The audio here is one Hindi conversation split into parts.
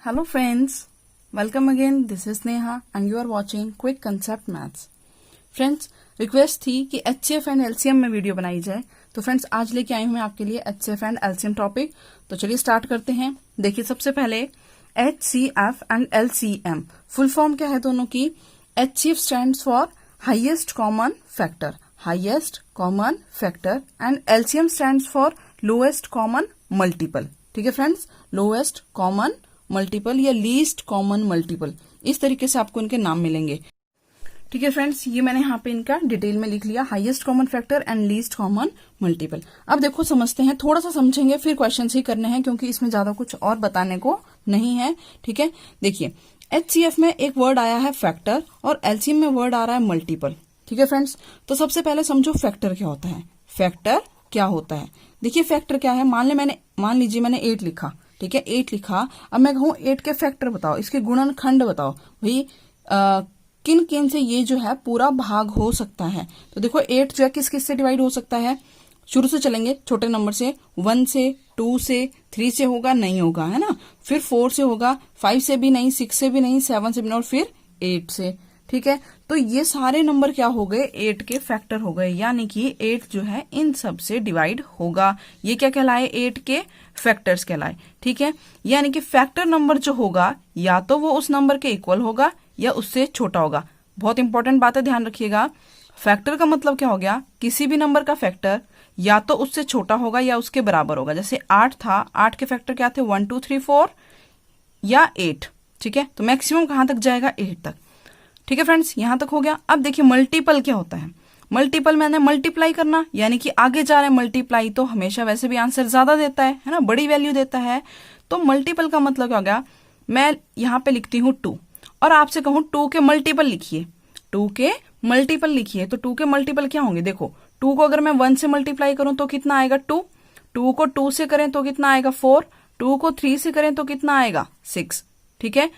Hello friends, welcome again. This is Neha and you are watching Quick Concept Maths. Friends, request थी कि HCF एंड LCM में वीडियो बनाई जाए, तो फ्रेंड्स आज लेके आई हूं मैं आपके लिए HCF एंड LCM टॉपिक। तो चलिए स्टार्ट करते हैं। देखिए सबसे पहले HCF and LCM full form क्या है दोनों की। HCF stands for highest common factor, highest common factor, and LCM stands for lowest common multiple. ठीक है फ्रेंड्स, लोएस्ट कॉमन मल्टीपल या लीस्ट कॉमन मल्टीपल, इस तरीके से आपको इनके नाम मिलेंगे। ठीक है फ्रेंड्स, ये मैंने यहाँ पे इनका डिटेल में लिख लिया, highest common factor and least common multiple. अब देखो समझते हैं, थोड़ा सा समझेंगे फिर क्वेश्चंस ही करने हैं क्योंकि इसमें ज्यादा कुछ और बताने को नहीं है। ठीक है, देखिए HCF में एक वर्ड आया है फैक्टर और LCM में वर्ड आ रहा है मल्टीपल। ठीक है फ्रेंड्स, तो सबसे पहले समझो फैक्टर क्या होता है। फैक्टर क्या होता है, देखिए फैक्टर क्या है। मान लीजिए मैंने 8 लिखा, ठीक है 8 लिखा। अब मैं कहूं 8 के फैक्टर बताओ, इसके गुणनखंड बताओ भाई, किन किन से ये जो है पूरा भाग हो सकता है। तो देखो 8 जो है किस किस से डिवाइड हो सकता है। शुरू से चलेंगे छोटे नंबर से, 1 से, 2 से, 3 से होगा नहीं होगा, है ना। फिर 4 से होगा, 5 से भी नहीं, 6 से भी नहीं, 7 से भी नहीं, और फिर 8 से। ठीक है, तो ये सारे नंबर क्या हो गए, 8 के फैक्टर हो गए, यानी कि 8 जो है इन सब से डिवाइड होगा। ये क्या कहलाए, 8 के फैक्टर्स कहलाए। ठीक है, यानी कि फैक्टर नंबर जो होगा या तो वो उस नंबर के इक्वल होगा या उससे छोटा होगा। बहुत इंपॉर्टेंट बात है, ध्यान रखिएगा। फैक्टर का मतलब क्या हो गया, किसी भी नंबर का फैक्टर या तो उससे छोटा होगा या उसके बराबर होगा। जैसे 8 था, 8 के फैक्टर क्या थे, 1 2 3 4 या 8। ठीक है, तो मैक्सिमम कहां तक जाएगा, 8 तक। ठीक है फ्रेंड्स, यहां तक हो गया। अब देखिए मल्टीपल क्या होता है। मल्टीपल मैंने मल्टीप्लाई करना, यानी कि आगे जा रहे हैं मल्टीप्लाई तो हमेशा वैसे भी आंसर ज्यादा देता है ना, बड़ी वैल्यू देता है। तो मल्टीपल का मतलब क्या हो गया, मैं यहाँ पे लिखती हूँ 2 और आपसे कहूँ 2 के मल्टीपल लिखिए, 2 के मल्टीपल लिखिए। तो 2 के मल्टीपल क्या होंगे, देखो 2 को अगर मैं 1 से मल्टीप्लाई करूं तो कितना आएगा 2, 2 को 2 से करें तो कितना आएगा 4, 2 को 3 से करें तो कितना आएगा 6। ठीक है,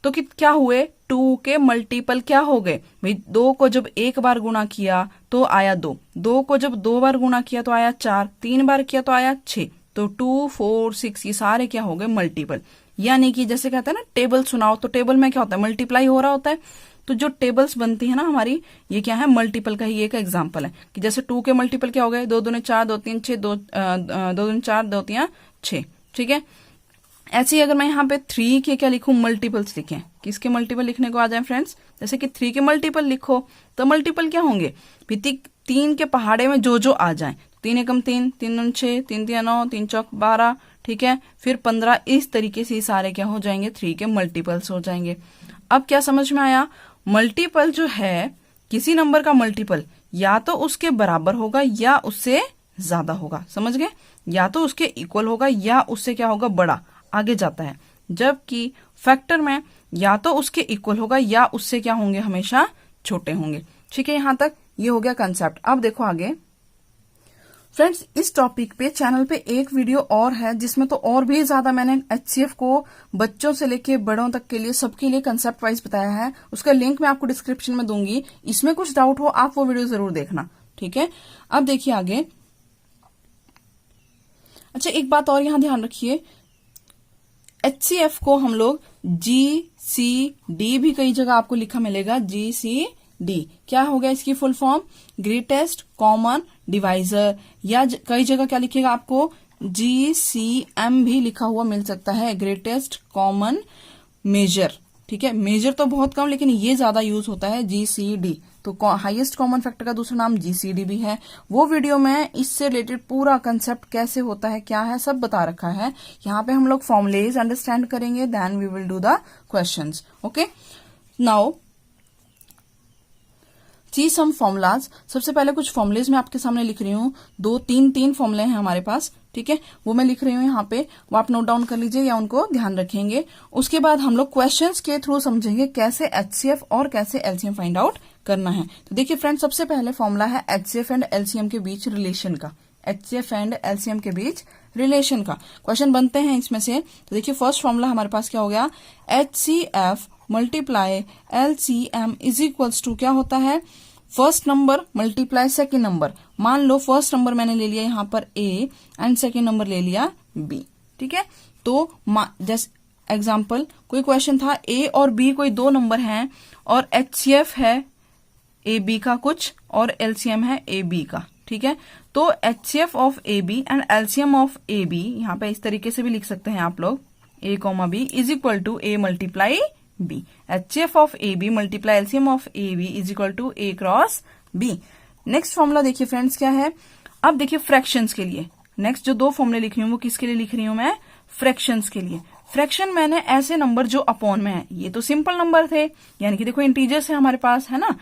तो क्या हुए, 2 के मल्टीपल क्या हो गए भाई। 2 को जब एक बार गुणा किया तो आया 2, 2 को जब 2 बार गुणा किया तो आया 4, 3 बार किया तो आया 6। तो 2 4 6 ये सारे क्या हो गए, मल्टीपल। यानी कि जैसे कहते हैं ना टेबल सुनाओ, तो टेबल में क्या होता है, मल्टीप्लाई हो रहा होता है। तो जो टेबल्स बनती है ना हमारी, ये क्या है, मल्टीपल का ही एक एग्जाम्पल है। कि जैसे 2 के मल्टीपल क्या हो गए, 2 दूने 4, 2 3 6, 2 दूने 4, 2 3 6। ठीक है, ऐसे ही अगर मैं यहाँ पे 3 के क्या लिखूं, मल्टीपल्स लिखें, किसके मल्टीपल लिखने को आ जाए फ्रेंड्स, जैसे कि 3 के मल्टीपल लिखो तो मल्टीपल क्या होंगे, 3 के पहाड़े में जो जो आ जाए। 3 एकम 3, 3 दूनी 6, 3 तिया 9, 3 चौक 12। ठीक है, फिर 15। इस तरीके से सारे क्या हो जाएंगे, 3 के मल्टीपल्स हो जाएंगे। अब क्या समझ में आया, मल्टीपल जो है किसी नंबर का मल्टीपल या तो उसके बराबर होगा या उससे ज्यादा होगा, समझ गए, या तो उसके इक्वल होगा या उससे क्या होगा, बड़ा आगे जाता है। जबकि फैक्टर में या तो उसके इक्वल होगा या उससे क्या होंगे, हमेशा छोटे होंगे। ठीक है, यहां तक ये हो गया कंसेप्ट। अब देखो आगे फ्रेंड्स, इस टॉपिक पे चैनल पे एक वीडियो और है जिसमें तो और भी ज्यादा मैंने HCF को बच्चों से लेके बड़ों तक के लिए सबके लिए कंसेप्ट वाइज बताया है। उसका लिंक मैं आपको डिस्क्रिप्शन में दूंगी। इसमें कुछ डाउट हो आप वो वीडियो जरूर देखना। ठीक है, अब देखिए आगे। अच्छा, एक बात और यहां ध्यान रखिए, HCF को हम लोग GCD भी कई जगह आपको लिखा मिलेगा, GCD क्या हो गया इसकी full form, greatest common divisor, या कई जगह क्या लिखेगा आपको, GCM भी लिखा हुआ मिल सकता है, ग्रेटेस्ट कॉमन मेजर। ठीक है, मेजर तो बहुत कम लेकिन ये ज्यादा यूज होता है, GCD। तो हाईएस्ट कॉमन फैक्टर का दूसरा नाम GCD भी है। वो वीडियो में इससे रिलेटेड पूरा कंसेप्ट कैसे होता है, क्या है, सब बता रखा है। यहाँ पे हम लोग फॉर्मुलेज अंडरस्टैंड करेंगे, then we will do the questions. Okay, now see some formulas. सबसे पहले कुछ फॉर्मुलेज मैं आपके सामने लिख रही हूँ, 3 फॉर्मुले हैं हमारे पास। ठीक है, वो मैं लिख रही हूँ यहाँ पे, वो आप नोट डाउन कर लीजिए या उनको ध्यान रखेंगे। उसके बाद हम लोग क्वेश्चंस के थ्रू समझेंगे कैसे HCF और कैसे LCM फाइंड आउट करना है। तो देखिए फ्रेंड्स, सबसे पहले फॉर्मूला है HCF एंड LCM के बीच रिलेशन का, HCF एंड LCM के बीच रिलेशन का क्वेश्चन बनते हैं इसमें से। तो देखिए फर्स्ट फॉर्मूला हमारे पास क्या हो गया, HCF multiply LCM is equals to क्या होता है, first number multiply second number. मान लो फर्स्ट नंबर मैंने ले लिया यहाँ पर A एंड सेकेंड नंबर ले लिया B। ठीक है, तो जैसे एग्जाम्पल कोई क्वेश्चन था ए और बी कोई दो नंबर हैं और HCF है ए बी का कुछ और LCM है ए बी का, ठीक है। तो HCF of A B and LCM of A B, यहाँ पे इस तरीके से भी लिख सकते हैं आप लोग, A comma B is equal to A multiply B. HCF of A B multiply LCM of A B is equal to A cross B. Next formula देखिए फ्रेंड्स क्या है। अब देखिए फ्रैक्शंस के लिए नेक्स्ट जो दो फॉर्मूले लिख रही हूँ वो किसके लिए लिख रही हूँ मैं, फ्रैक्शंस के लिए। फ्रैक्शन मैंने ऐसे नंबर जो अपॉन में है, ये तो सिंपल नंबर थे यानी कि देखो इंटीजर्स है हमारे पास, है ना।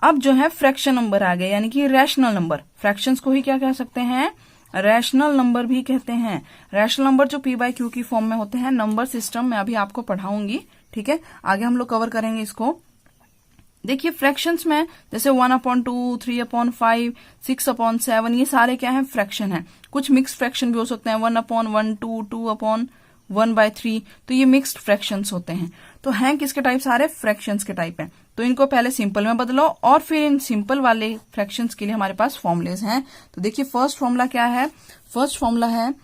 अब जो है फ्रैक्शन नंबर आ गए यानी कि रैशनल नंबर। फ्रैक्शंस को ही क्या कह सकते हैं, रैशनल नंबर भी कहते हैं। रैशनल नंबर जो P/Q की फॉर्म में होते हैं, नंबर सिस्टम मैं अभी आपको पढ़ाऊंगी, ठीक है, आगे हम लोग कवर करेंगे इसको। देखिए फ्रैक्शंस में जैसे 1/2, 3/5, 6/7 ये सारे क्या है, फ्रैक्शन है। कुछ मिक्स्ड फ्रैक्शन भी हो सकते हैं, 1/1, 2/1/3, तो ये मिक्स्ड फ्रैक्शंस होते हैं। तो हैं किसके टाइप, सारे फ्रैक्शंस के टाइप हैं। तो इनको पहले सिंपल में बदलो और फिर इन सिंपल वाले फ्रैक्शंस के लिए हमारे पास फॉर्मुलेज हैं। तो देखिए फर्स्ट फॉर्मूला क्या है, फर्स्ट फॉर्मूला है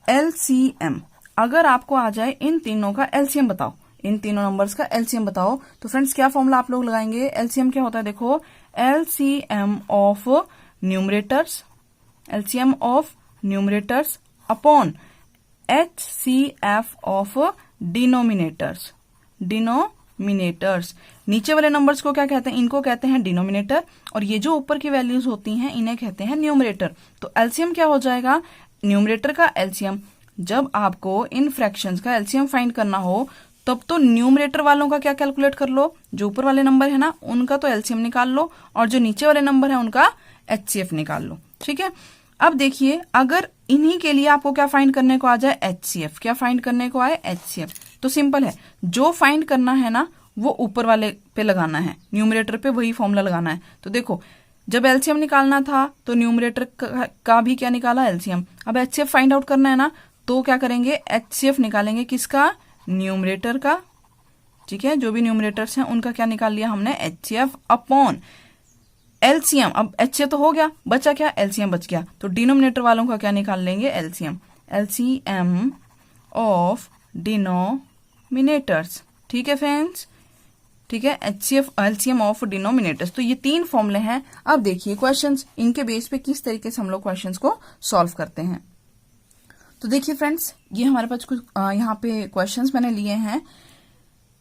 LCM। अगर आपको आ जाए इन तीनों का LCM बताओ, इन तीनों नंबर्स का LCM बताओ, तो फ्रेंड्स क्या फॉर्मूला आप लोग लगाएंगे, LCM क्या होता है, देखो LCM of numerators, LCM of numerators upon HCF of denominators, denominators. नीचे वाले नंबर्स को क्या कहते हैं, इनको कहते हैं डिनोमिनेटर, और ये जो ऊपर की वैल्यूज होती हैं इन्हें कहते हैं न्यूमरेटर। तो LCM क्या हो जाएगा, न्यूमरेटर का LCM। जब आपको इन फ्रैक्शंस का LCM फाइंड करना हो तब तो न्यूमरेटर वालों का क्या कैलकुलेट कर लो, जो ऊपर वाले नंबर है ना उनका तो LCM निकाल लो, और जो नीचे वाले नंबर है उनका HCF निकाल लो, ठीक है। अब देखिए अगर इन्हीं के लिए आपको क्या फाइंड करने को आ जाए, HCF, क्या फाइंड करने को आए, HCF, तो सिंपल है, जो फाइंड करना है ना वो ऊपर वाले पे लगाना है, न्यूमरेटर पे वही फॉर्मूला लगाना है। तो देखो जब LCM निकालना था तो न्यूमरेटर का भी क्या निकाला, LCM। अब HCF फाइंड आउट करना है ना तो क्या करेंगे, HCF निकालेंगे किसका, न्यूमरेटर का, ठीक है। जो भी न्यूमरेटर्स हैं उनका क्या निकाल लिया हमने, HCF अपॉन LCM। अब HCF तो हो गया, बचा क्या, LCM बच गया, तो डिनोमिनेटर वालों का क्या निकाल लेंगे, LCM, LCM ऑफ डिनोमिनेटर्स, ठीक है फ्रेंड्स, ठीक है, HCF LCM ऑफ डिनोमिनेटर्स। तो ये तीन फॉर्मूले हैं। अब देखिए क्वेश्चंस, इनके बेस पे किस तरीके से हम लोग क्वेश्चंस को सॉल्व करते हैं। तो देखिए फ्रेंड्स ये हमारे पास कुछ यहाँ पे क्वेश्चंस मैंने लिए हैं।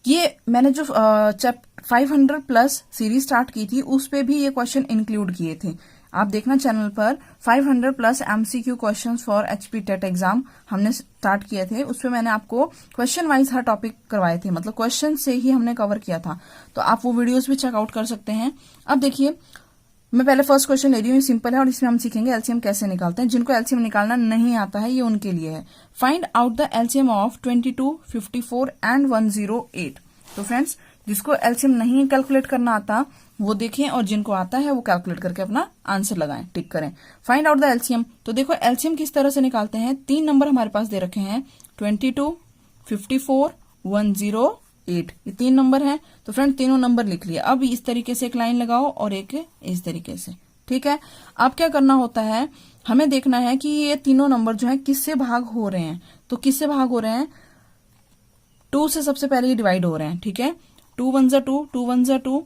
ये मैंने जो 500+ सीरीज स्टार्ट की थी उस पे भी ये क्वेश्चन इंक्लूड किए थे। आप देखना चैनल पर 500+ MCQ questions for HP TET exam हमने स्टार्ट किए थे। उस पे मैंने आपको क्वेश्चन वाइज हर टॉपिक करवाए थे, मतलब क्वेश्चन से ही हमने कवर किया था, तो आप वो वीडियोस भी चेकआउट कर सकते हैं। अब देखिए मैं पहले फर्स्ट क्वेश्चन ले रही हूँ, सिंपल है और इसमें हम सीखेंगे LCM कैसे निकालते हैं। जिनको LCM निकालना नहीं आता है ये उनके लिए है। Find out the LCM of 22, 54 and 108। तो फ्रेंड्स जिसको LCM नहीं कैलकुलेट करना आता वो देखें, और जिनको आता है वो कैलकुलेट करके अपना आंसर लगाएं, टिक करें। Find out the LCM। तो देखो LCM किस तरह से निकालते हैं, तीन नंबर हमारे पास दे रखे हैं, 22, 54, 108, ये तीन नंबर हैं। तो फ्रेंड तीनों नंबर लिख लिया। अब इस तरीके से एक लाइन लगाओ और एक इस तरीके से, ठीक है। अब क्या करना होता है, हमें देखना है कि ये तीनों नंबर जो है किससे भाग हो रहे हैं। तो किससे भाग हो रहे हैं, 2 से सबसे पहले ये डिवाइड हो रहे हैं, ठीक है। 2 1 2, 2 1 2,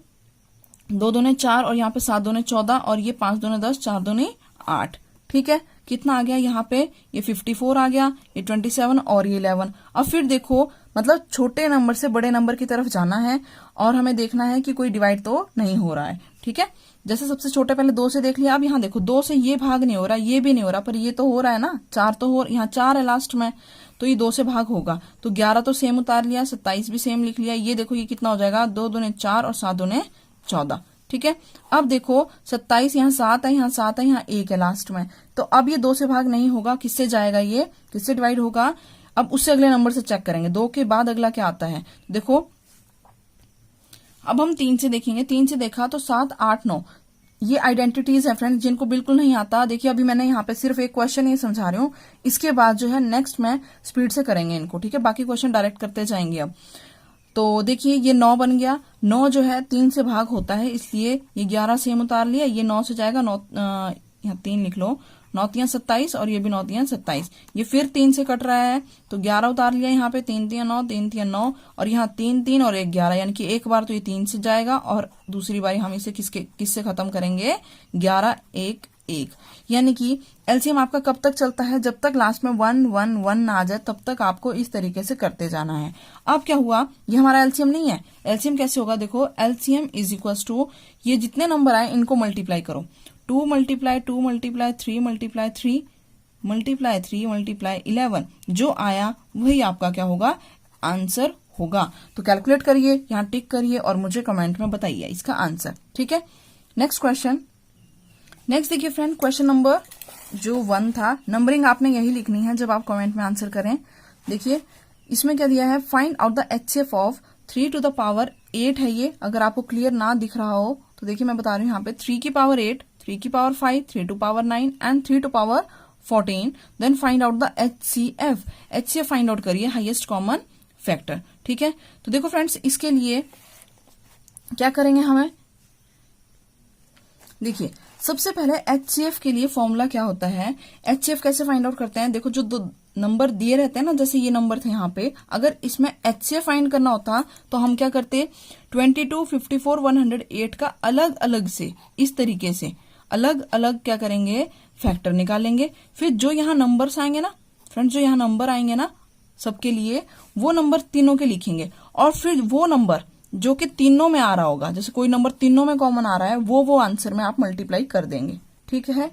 2 दूने 4 और यहाँ पे 7 दूने 14 और ये 5 दूने 10, 4 दूने 8, ठीक है। कितना आ गया यहाँ पे, ये 54 आ गया, ये 27 और ये 11। अब फिर देखो मतलब छोटे नंबर से बड़े नंबर की तरफ जाना है और हमें देखना है कि कोई डिवाइड तो नहीं हो रहा है, ठीक है। जैसे सबसे छोटे पहले 2 से देख लिया। अब यहाँ देखो 2 से ये भाग नहीं हो रहा, ये भी नहीं हो रहा, पर ये तो हो रहा है ना, 4 तो हो, यहाँ 4 है लास्ट में, तो ये 2 से भाग होगा। तो 11 तो सेम उतार लिया, 27 भी सेम लिख लिया। ये देखो ये कितना हो जाएगा, 2 दूने 4 और 7 दूने 14, ठीक है। अब देखो 27 यहाँ 7 है, यहाँ 7 है, यहाँ 1 है लास्ट में, तो अब ये 2 से भाग नहीं होगा, किससे जाएगा, ये किससे डिवाइड होगा। अब उससे अगले नंबर से चेक करेंगे, 2 के बाद अगला क्या आता है। देखो अब हम 3 से देखेंगे, 3 से देखा तो 7 8 9, ये आइडेंटिटीज है फ्रेंड जिनको बिल्कुल नहीं आता। देखिए अभी मैंने यहाँ पे सिर्फ एक क्वेश्चन ये समझा रही हूँ, इसके बाद जो है नेक्स्ट में स्पीड से करेंगे इनको, ठीक है। बाकी क्वेश्चन डायरेक्ट करते जाएंगे। अब तो देखिए ये 9 बन गया, 9 जो है 3 से भाग होता है, इसलिए ये 11 सेम उतार लिया, ये 9 से जाएगा, 9 यहाँ 3 लिख लो, 9 3 27 और ये भी 9 3 27। ये फिर 3 से कट रहा है तो 11 उतार लिया यहाँ पे, 3 3 9, 3 3 9 और यहाँ 3 3 और 1 11, यानी कि एक बार तो ये 3 से जाएगा और दूसरी बारी हम इसे किससे खत्म करेंगे, 11 1 1। यानी कि एलसीएम आपका कब तक चलता है, जब तक लास्ट में 1 1 1 ना आ जाए तब तक आपको इस तरीके से करते जाना है। अब क्या हुआ, ये हमारा एलसीएम नहीं है। एलसीएम कैसे होगा, देखो एलसीएम इज इक्वल्स टू ये जितने नंबर आए इनको मल्टीप्लाई करो, 2 multiply 2 multiply 3 multiply 3 multiply 3 multiply 11, जो आया वही आपका क्या होगा, आंसर होगा। तो कैलकुलेट करिए, यहाँ टिक करिए और मुझे कमेंट में बताइए इसका आंसर। ठीक है, नेक्स्ट क्वेश्चन। नेक्स्ट देखिए फ्रेंड, क्वेश्चन नंबर जो 1 था, नंबरिंग आपने यही लिखनी है जब आप कमेंट में आंसर करें। देखिए इसमें क्या दिया है, find out the HCF of 3 to the power 8 है ये। अगर आपको क्लियर ना दिख रहा हो तो देखिए मैं बता रही हूँ यहाँ पे 3 की पावर 8, 3 की power 5, 3 to power 9 and 3 to power 14। Then find out the HCF. HCF find out करिए, हाईएस्ट कॉमन फैक्टर। ठीक है, तो देखो फ्रेंड्स इसके लिए क्या करेंगे हमें, देखिए सबसे पहले एचसीएफ के लिए फॉर्मूला क्या होता है, एचसीएफ कैसे फाइंड आउट करते हैं। देखो जो दो नंबर दिए रहते हैं ना, जैसे ये नंबर थे यहाँ पे, अगर इसमें एचसीएफ फाइंड करना होता तो हम क्या करते, 22 54 108 का अलग अलग से इस तरीके से अलग अलग क्या करेंगे, फैक्टर निकालेंगे। फिर जो यहाँ नंबर्स आएंगे ना फ्रेंड्स, जो यहाँ नंबर आएंगे ना सबके लिए, वो नंबर तीनों के लिखेंगे और फिर वो नंबर जो कि तीनों में आ रहा होगा, जैसे कोई नंबर तीनों में कॉमन आ रहा है, वो आंसर में आप मल्टीप्लाई कर देंगे। ठीक है,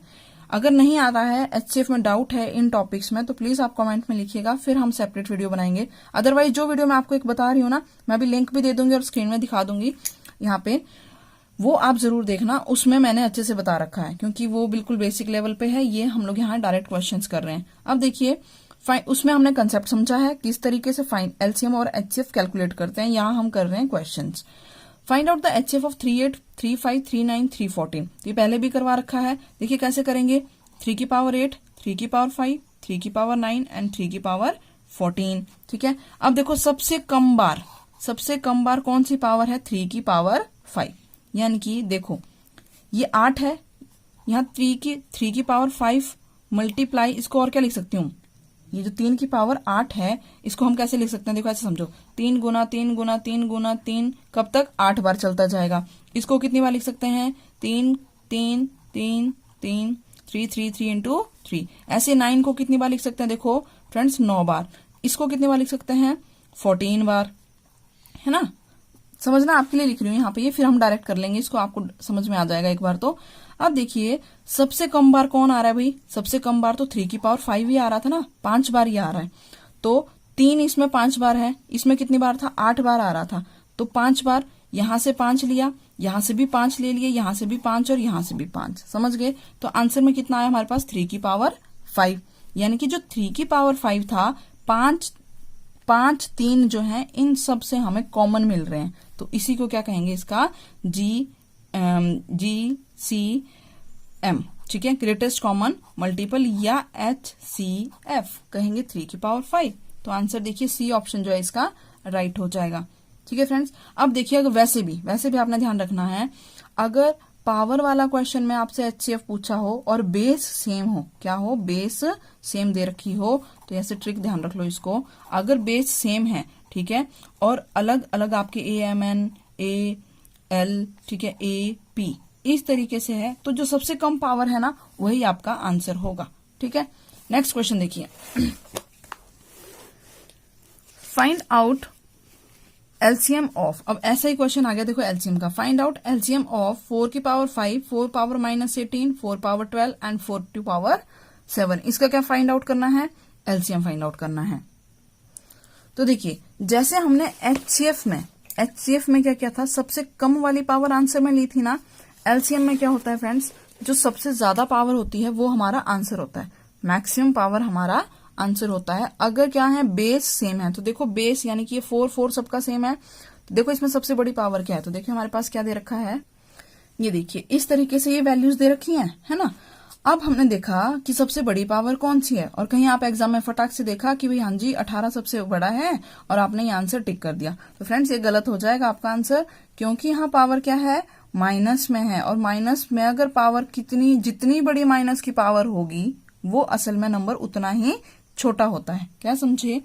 अगर नहीं आ रहा है, एचसीएफ में डाउट है इन टॉपिक्स में, तो प्लीज आप कमेंट में लिखिएगा, फिर हम सेपरेट वीडियो बनाएंगे। अदरवाइज जो वीडियो मैं आपको एक बता रही हूँ ना, मैं अभी लिंक भी दे दूंगी और स्क्रीन में दिखा दूंगी यहाँ पे, वो आप जरूर देखना, उसमें मैंने अच्छे से बता रखा है, क्योंकि वो बिल्कुल बेसिक लेवल पे है। ये हम लोग यहाँ डायरेक्ट क्वेश्चंस कर रहे हैं। अब देखिए उसमें हमने कंसेप्ट समझा है किस तरीके से एलसीएम और एचसीएफ कैलकुलेट करते हैं। यहाँ हम कर रहे हैं questions. Find out the HCF of 38 35 39 314। ये पहले भी करवा रखा है, देखिए कैसे करेंगे, 3 की पावर 8, 3 की पावर 5, 3 की पावर 9 एंड 3 की पावर 14। ठीक है, अब देखो सबसे कम बार कौन सी पावर है, 3 की पावर 5। यानी कि देखो ये 8 है, यहाँ 3 की पावर 5 मल्टीप्लाई, इसको और क्या लिख सकती हूँ, ये जो 3 की पावर 8 है इसको हम कैसे लिख सकते हैं, देखो ऐसे समझो, 3 गुना 3 गुना 3 गुना 3, कब तक, 8 बार चलता जाएगा। इसको कितनी बार लिख सकते हैं, 3 3 3 3 3 3 3 इंटू 3। ऐसे 9 को कितनी बार लिख सकते हैं, देखो फ्रेंड्स 9 बार। इसको कितनी बार लिख सकते हैं, 14 बार, है ना। समझना आपके लिए लिख रही हूँ यहाँ पे ये, फिर हम डायरेक्ट कर लेंगे इसको, आपको समझ में आ जाएगा एक बार तो। अब देखिए सबसे कम बार कौन आ रहा है भाई, सबसे कम बार तो 3 की पावर 5 ही आ रहा था ना, 5 बार ही आ रहा है। तो 3 इसमें 5 बार है, इसमें कितनी बार था, 8 बार आ रहा था। तो 5 बार, यहां से 5 लिया, यहां से भी 5 ले लिए, यहां से भी 5 और यहां से भी 5, समझ गए। तो आंसर में कितना आया हमारे पास, 3 की पावर 5। यानी कि जो 3 की पावर 5 था, 5 3 जो है इन सब से हमें कॉमन मिल रहे हैं, तो इसी को क्या कहेंगे, इसका GCM। ठीक है, ग्रेटेस्ट कॉमन मल्टीपल या HCF कहेंगे 3 की पावर 5। तो आंसर देखिए सी ऑप्शन जो है इसका राइट हो जाएगा। ठीक है फ्रेंड्स, अब देखिए अगर वैसे भी आपने ध्यान रखना है, अगर पावर वाला क्वेश्चन में आपसे एचसीएफ पूछा हो और बेस सेम हो, क्या हो, बेस सेम दे रखी हो, तो ऐसे ट्रिक ध्यान रख लो इसको। अगर बेस सेम है, ठीक है, और अलग अलग आपके AMN AL, ठीक है, AP इस तरीके से है, तो जो सबसे कम पावर है ना वही आपका आंसर होगा। ठीक है, नेक्स्ट क्वेश्चन देखिए, फाइंड आउट एलसीएम ऑफ। अब ऐसा ही क्वेश्चन आ गया, देखो एलसीएम का, फाइंड आउट एलसीएम ऑफ 4 की power 5, 4 power -18, 4 power 12 and 4 to power 7। इसका क्या फाइंड आउट करना है, एलसीएम फाइंड आउट करना है। तो देखिए जैसे हमने एचसीएफ में क्या था, सबसे कम वाली पावर आंसर में ली थी ना, एलसीएम में क्या होता है फ्रेंड्स, जो सबसे ज्यादा पावर होती है वो हमारा आंसर होता है, मैक्सिमम पावर हमारा आंसर होता है। अगर क्या है, बेस सेम है, तो देखो बेस यानी कि ये 4 सबका सेम है, तो देखो इसमें सबसे बड़ी पावर क्या है, तो देखिए हमारे पास क्या दे रखा है, ये देखिए इस तरीके से ये वैल्यूज दे रखी हैं, है ना। अब हमने देखा कि सबसे बड़ी पावर कौन सी है, और कहीं आप एग्जाम में फटाक से देखा कि भाई हाँ जी 18 सबसे बड़ा है और आपने ये आंसर टिक कर दिया, तो फ्रेंड्स ये गलत हो जाएगा आपका आंसर, क्योंकि यहाँ पावर क्या है, माइनस में है, और माइनस में अगर पावर कितनी, जितनी बड़ी माइनस की पावर होगी वो असल में नंबर उतना ही छोटा होता है। क्या समझे?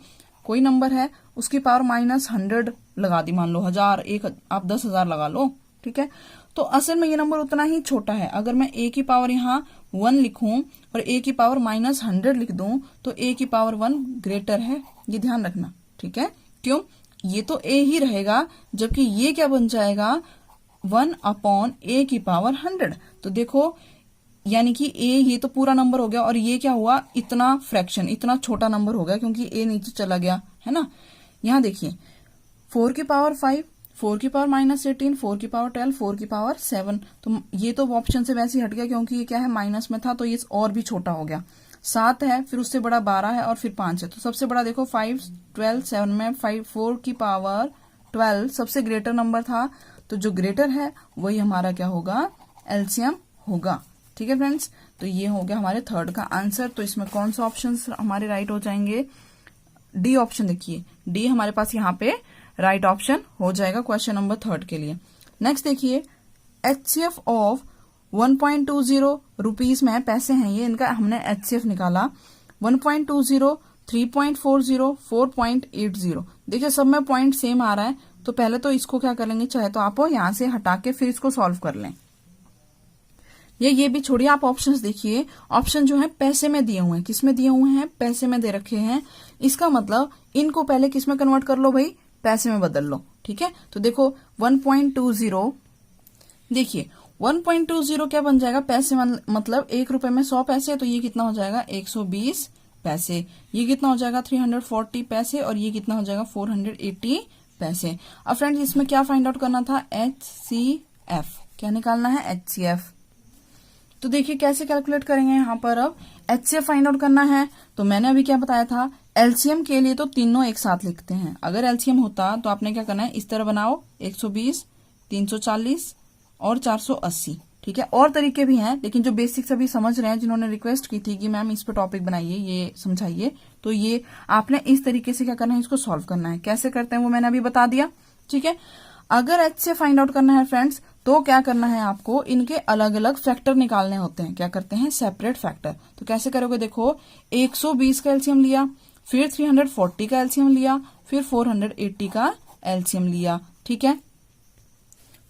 कोई नंबर है, उसकी पावर -100 लगा दी, मान लो 1000, आप 10,000 लगा लो, ठीक है, तो असल में ये नंबर उतना ही छोटा है। अगर मैं a की पावर यहाँ 1 लिखूं और a की पावर -100 लिख दूं तो a की पावर 1 ग्रेटर है, ये ध्यान रखना, ठीक है। क्यों? ये तो a ही रहेगा, जबकि ये क्या बन जाएगा, 1/a की पावर 100। तो देखो, यानी कि a ये तो पूरा नंबर हो गया, और ये क्या हुआ, इतना फ्रैक्शन, इतना छोटा नंबर हो गया, क्योंकि a नीचे चला गया, है ना। यहाँ देखिए, 4 की पावर 5, 4 की पावर -18, 4 की पावर 12, 4 की पावर 7, तो ये तो ऑप्शन से वैसे ही हट गया, क्योंकि ये क्या है, माइनस में था, तो ये और भी छोटा हो गया। 7 है, फिर उससे बड़ा 12 है, और फिर 5 है, तो सबसे बड़ा देखो 5, 12, 7 में 4 की पावर 12 सबसे ग्रेटर नंबर था, तो जो ग्रेटर है वही हमारा क्या होगा, एलसीएम होगा। ठीक है फ्रेंड्स, तो ये हो गया हमारे थर्ड का आंसर। तो इसमें कौन सा ऑप्शन हमारे राइट हो जाएंगे, डी ऑप्शन। देखिए डी हमारे पास यहाँ पे राइट ऑप्शन हो जाएगा क्वेश्चन नंबर थर्ड के लिए। नेक्स्ट देखिए, एचसीएफ ऑफ 1.20 रुपीज में पैसे हैं ये, इनका हमने एचसीएफ निकाला 1.20, 3.40, 4.80। देखिए सब में पॉइंट सेम आ रहा है, तो पहले तो इसको क्या कर लेंगे, चाहे तो आप यहाँ से हटा के फिर इसको सॉल्व कर लें। ये भी छोड़िए, आप ऑप्शंस देखिए, ऑप्शन जो है पैसे में दिए हुए हैं, किस में दिए हुए हैं, पैसे में दे रखे हैं। इसका मतलब इनको पहले किस में कन्वर्ट कर लो भाई, पैसे में बदल लो। ठीक है, तो देखो 1.20, देखिए 1.20 क्या बन जाएगा, पैसे मतलब 1 रुपए में 100 पैसे, तो ये कितना हो जाएगा 120 पैसे। ये कितना हो जाएगा 340 पैसे, और ये कितना हो जाएगा 480 पैसे। अब फ्रेंड्स इसमें क्या फाइंड आउट करना था, एचसीएफ, क्या निकालना है, एचसीएफ। तो देखिए कैसे कैलकुलेट करेंगे यहाँ पर, अब एचसीएफ फाइंड आउट करना है, तो मैंने अभी क्या बताया था, एलसीएम के लिए तो तीनों एक साथ लिखते हैं। अगर एलसीएम होता तो आपने क्या करना है, इस तरह बनाओ 120, 340 और 480। ठीक है, और तरीके भी हैं, लेकिन जो बेसिक्स अभी समझ रहे हैं, जिन्होंने रिक्वेस्ट की थी कि मैम इस पे टॉपिक बनाइए, ये समझाइए, तो ये आपने इस तरीके से क्या करना है, इसको सॉल्व करना है। कैसे करते हैं वो मैंने अभी बता दिया। ठीक है, अगर एचसीएफ फाइंड आउट करना है फ्रेंड्स, तो क्या करना है आपको, इनके अलग अलग फैक्टर निकालने होते हैं। क्या करते हैं, सेपरेट फैक्टर। तो कैसे करोगे, देखो 120 का एलसीएम लिया, फिर 340 का एलसीएम लिया, फिर 480 का एलसीएम लिया। ठीक है,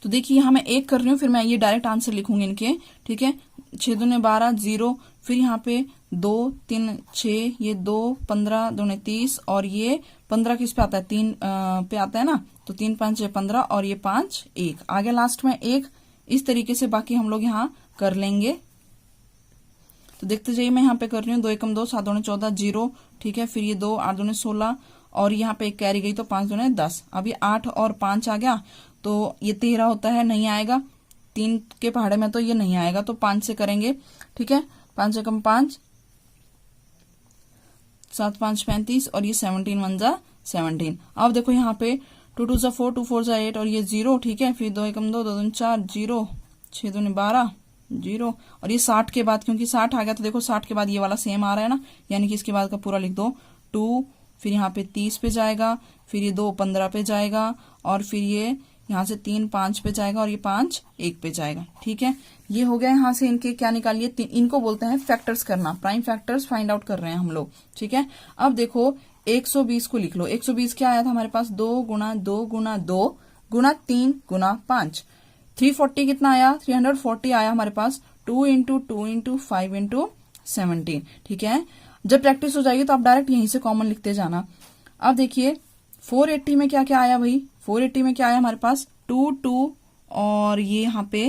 तो देखिए यहां मैं 1 कर रही हूँ, फिर मैं ये डायरेक्ट आंसर लिखूंगी इनके। ठीक है, 6 दूने 12, 0, फिर यहाँ पे 2, 3, 6, ये 2, 15, 2 30, और ये 15 किस पे आता है, 3 पे आता है ना, तो 3 5 6 15, और ये 5 1, आगे लास्ट में 1। इस तरीके से बाकी हम लोग यहाँ कर लेंगे। तो देखते जाइए, मैं यहाँ पे कर रही हूँ 2 एकम 2, 7 दूने 14, 0। ठीक है, फिर ये 2, 8 दूने 16, और यहाँ पे 1 कैरी गई, तो 5 दूने 10। अब ये 8 और 5 आ गया, तो ये 13 होता है, नहीं आएगा। 3 के पहाड़े में तो ये नहीं आएगा, तो 5 से करेंगे। ठीक है, 5 एकम 5, 7 5 35, और ये 17 1 जा 17। अब देखो यहाँ पे 2 2 जा 4, 2 4 जा 8, और ये 0। ठीक है, फिर 2 एकम 2, 2 दूने 4, 0, 6 दूने 12, 0, और ये 60 के बाद, क्योंकि 60 आ गया, तो देखो 60 के बाद ये वाला सेम आ रहा है ना, यानी कि इसके बाद का पूरा लिख दो 2, फिर यहाँ पे 30 पे जाएगा, फिर ये 2 15 पे जाएगा, और फिर ये यहाँ से 3 5 पे जाएगा, और ये 5 1 पे जाएगा। ठीक है, ये हो गया। यहाँ से इनके क्या निकालिए, इनको बोलते हैं फैक्टर्स करना, प्राइम फैक्टर्स फाइंड आउट कर रहे हैं हम लोग। ठीक है, अब देखो 120 को लिख लो। 120 क्या आया था हमारे पास, 2 गुना 2 गुना 2 गुना 3 गुना 5। 340 कितना आया, 340 आया हमारे पास, 2 इंटू 2 इंटू 5 इंटू 17। ठीक है, जब प्रैक्टिस हो जाएगी तो आप डायरेक्ट यहीं से कॉमन लिखते जाना। अब देखिए 480 में क्या क्या आया भाई, 480 में क्या आया हमारे पास, 2 2, और ये यहाँ पे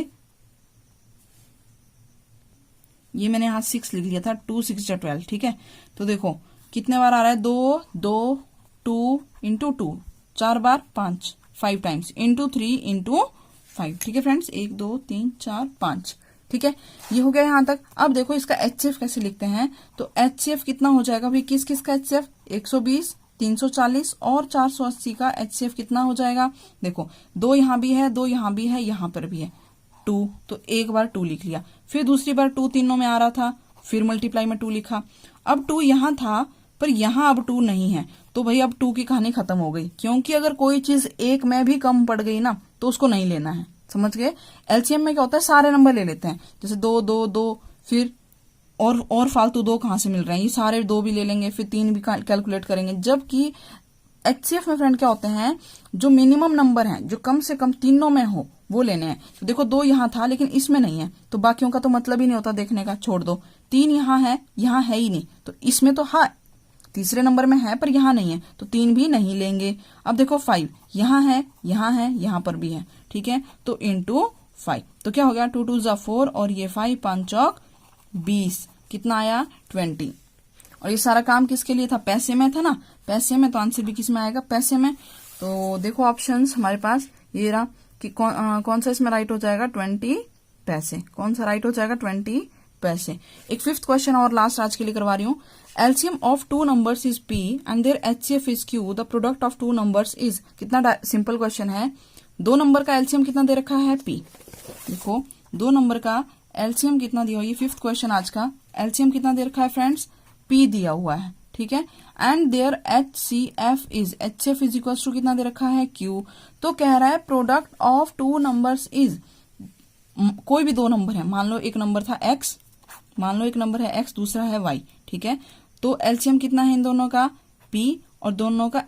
ये मैंने यहाँ 6 लिख लिया था, 2 6 12। ठीक है, तो देखो कितने बार आ रहा है, 2 2 2 इंटू 2 4 बार, 5 टाइम्स, इंटू 3 इंटू 5। ठीक है फ्रेंड्स, 1 2 3 4 5। ठीक है, ये हो गया यहाँ तक। अब देखो इसका एचसीएफ कैसे लिखते हैं, तो एचसीएफ कितना हो जाएगा भाई, किस किस का एचसीएफ, 120, 340 और 480 का एचसीएफ कितना हो जाएगा। देखो 2 यहाँ भी है, 2 यहाँ भी है, यहाँ पर भी है 2, तो एक बार 2 लिख लिया, फिर दूसरी बार 2 तीनों में आ रहा था, फिर मल्टीप्लाई में 2 लिखा। अब 2 यहाँ था, पर यहाँ अब 2 नहीं है, तो भाई अब 2 की कहानी खत्म हो गई, क्योंकि अगर कोई चीज एक में भी कम पड़ गई ना, तो उसको नहीं लेना है। समझ गए। एलसीएम में क्या होता है, सारे नंबर ले लेते हैं, जैसे 2 2 2, फिर और फालतू 2 कहां से मिल रहे हैं, ये सारे 2 भी ले लेंगे, फिर 3 भी कैलकुलेट करेंगे। जबकि एचसीएफ में फ्रेंड क्या होते हैं, जो मिनिमम नंबर हैं, जो कम से कम तीनों में हो वो लेने हैं। तो देखो 2 यहाँ था लेकिन इसमें नहीं है, तो बाकियों का तो मतलब ही नहीं होता देखने का, छोड़ दो। 3 यहाँ है ही नहीं, तो इसमें तो हाँ तीसरे नंबर में है पर यहाँ नहीं है, तो 3 भी नहीं लेंगे। अब देखो 5 यहाँ है, यहाँ पर भी है, ठीक है, तो इंटू 5, तो क्या हो गया 2 2 4 और ये 5 5 चौक 20, कितना आया 20। और ये सारा काम किसके लिए था, पैसे में था ना, पैसे में, तो आंसर भी किस में आएगा, पैसे में। तो देखो ऑप्शंस हमारे पास ये रहा कि कौन सा इसमें राइट हो जाएगा, 20 पैसे। कौन सा राइट हो जाएगा, 20 पैसे। एक 5th क्वेश्चन और लास्ट आज के लिए करवा रही हूँ। LCM of 2 numbers is P and their HCF is Q, the product of 2 numbers is, कितना सिंपल क्वेश्चन है। 2 नंबर का एलसीएम कितना दे रखा है, पी। देखो 2 नंबर का एलसीएम कितना दिया हुआ, ये 5th क्वेश्चन आज का, एलसीएम कितना दे रखा है फ्रेंड्स, पी दिया हुआ है, ठीक है। And their HCF is equal to कितना दे रखा है, क्यू। तो कह रहा है प्रोडक्ट ऑफ 2 नंबर्स इज, कोई भी 2 नंबर है, मान लो एक नंबर था x, मान लो एक नंबर है x, दूसरा है y, ठीक है। तो एलसीएम कितना है इन दोनों का, p, और दोनों का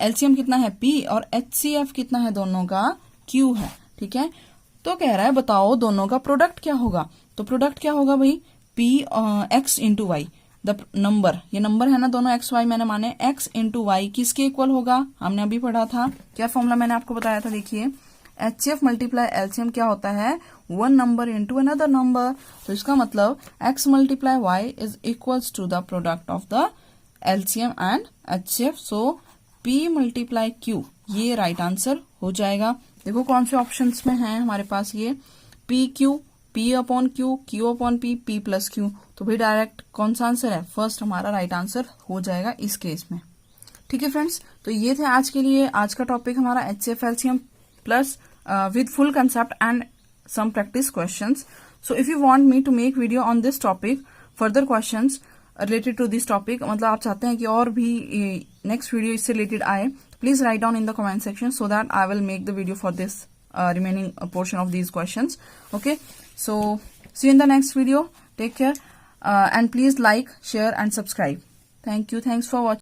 एलसीएम कितना है p और एचसीएफ कितना है दोनों का, q है, ठीक है। तो कह रहा है बताओ दोनों का प्रोडक्ट क्या होगा। तो प्रोडक्ट क्या होगा भाई, p x into Y, the number, ये नंबर है ना दोनों एक्स वाई मैंने माने, x इंटू वाई किसके इक्वल होगा, हमने अभी पढ़ा था, क्या फॉर्मूला मैंने आपको बताया था, देखिए एचसीएफ मल्टीप्लाई एलसीएम क्या होता है, 1 नंबर इंटू अनदर नंबर। तो इसका मतलब x multiply Y is equals to the product of the LCM and HCF. So p multiply q, ये राइट आंसर हो जाएगा। देखो कौन से ऑप्शंस में है हमारे पास, ये p q, p upon q, q upon p, p plus q। तो भाई डायरेक्ट कौन सा आंसर है, फर्स्ट हमारा राइट आंसर हो जाएगा इस केस में, ठीक है फ्रेंड्स। तो ये थे आज के लिए, आज का टॉपिक हमारा HCF LCM plus with full concept and some practice questions. So if you want me to make video on this topic, further questions related to this topic, मतलब आप चाहते हैं कि और भी next video इससे related आए, please write down in the comment section so that I will make the video for this remaining portion of these questions. Okay, so see you in the next video. Take care and please like, share and subscribe. Thank you. Thanks for watching.